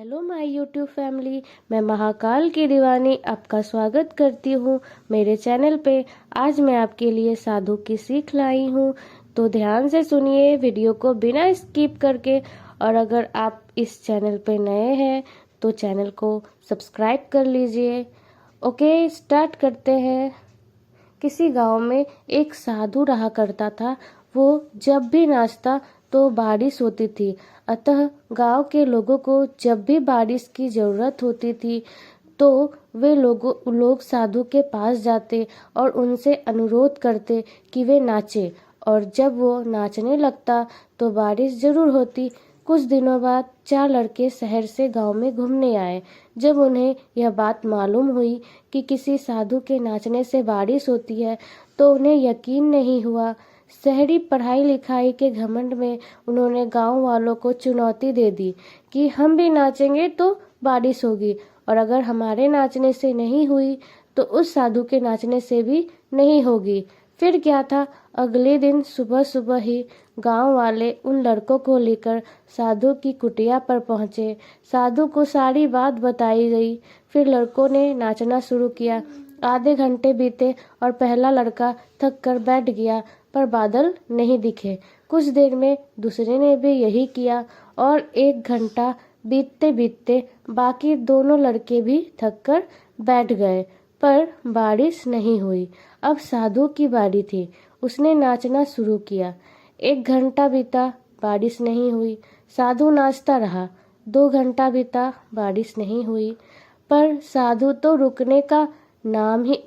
Hello my YouTube family, मैं महाकाल की दीवानी आपका स्वागत करती हूँ मेरे चैनल पे। आज मैं आपके लिए साधु की सीख लाई हूँ, तो ध्यान से सुनिए वीडियो को बिना स्किप करके। और अगर आप इस चैनल पे नए हैं तो चैनल को सब्सक्राइब कर लीजिए। ओके, स्टार्ट करते हैं। किसी गांव में एक साधु रहा करता था। वो जब भी नाचता तो बारिश होती थी। अतः गांव के लोगों को जब भी बारिश की जरूरत होती थी तो वे लोग साधु के पास जाते और उनसे अनुरोध करते कि वे नाचे। और जब वो नाचने लगता तो बारिश जरूर होती। कुछ दिनों बाद 4 लड़के शहर से गांव में घूमने आए। जब उन्हें यह बात मालूम हुई कि किसी साधु के नाचने से बारिश होती है तो उन्हें यकीन नहीं हुआ। शहरी पढ़ाई लिखाई के घमंड में उन्होंने गांव वालों को चुनौती दे दी कि हम भी नाचेंगे तो बारिश होगी, और अगर हमारे नाचने से नहीं हुई तो उस साधु के नाचने से भी नहीं होगी। फिर क्या था, अगले दिन सुबह सुबह ही गांव वाले उन लड़कों को लेकर साधु की कुटिया पर पहुंचे। साधु को सारी बात बताई गई। फिर लड़कों ने नाचना शुरू किया। आधे घंटे बीते और पहला लड़का थक कर बैठ गया, पर बादल नहीं दिखे। कुछ देर में दूसरे ने भी यही किया और 1 घंटा बीतते बीतते बाकी दोनों लड़के भी थक कर बैठ गए, पर बारिश नहीं हुई। अब साधु की बारी थी। उसने नाचना शुरू किया। 1 घंटा बीता, बारिश नहीं हुई। साधु नाचता रहा। 2 घंटा बीता, बारिश नहीं हुई। पर साधु तो रुकने का नाम ही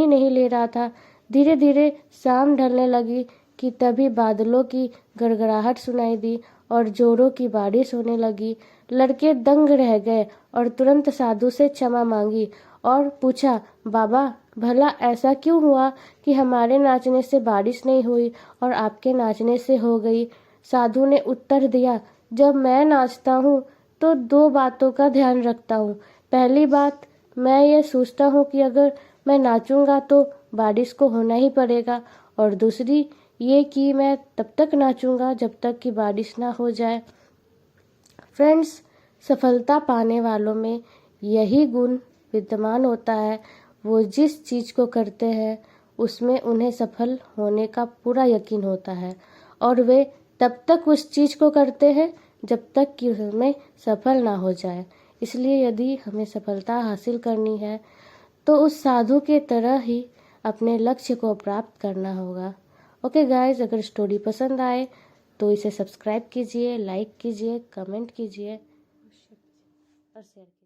नहीं ले रहा था। धीरे धीरे शाम ढलने लगी कि तभी बादलों की गड़गड़ाहट सुनाई दी और जोरों की बारिश होने लगी। लड़के दंग रह गए और तुरंत साधु से क्षमा मांगी और पूछा, बाबा भला ऐसा क्यों हुआ कि हमारे नाचने से बारिश नहीं हुई और आपके नाचने से हो गई। साधु ने उत्तर दिया, जब मैं नाचता हूँ तो 2 बातों का ध्यान रखता हूँ। पहली बात, मैं ये सोचता हूँ कि अगर मैं नाचूंगा तो बारिश को होना ही पड़ेगा, और दूसरी ये कि मैं तब तक नाचूंगा जब तक कि बारिश ना हो जाए। फ्रेंड्स, सफलता पाने वालों में यही गुण विद्यमान होता है। वो जिस चीज़ को करते हैं उसमें उन्हें सफल होने का पूरा यकीन होता है, और वे तब तक उस चीज़ को करते हैं जब तक कि उसमें सफल ना हो जाए। इसलिए यदि हमें सफलता हासिल करनी है तो उस साधु के तरह ही अपने लक्ष्य को प्राप्त करना होगा। ओके गाइस, अगर स्टोरी पसंद आए तो इसे सब्सक्राइब कीजिए, लाइक कीजिए, कमेंट कीजिए और शेयर कीजिए।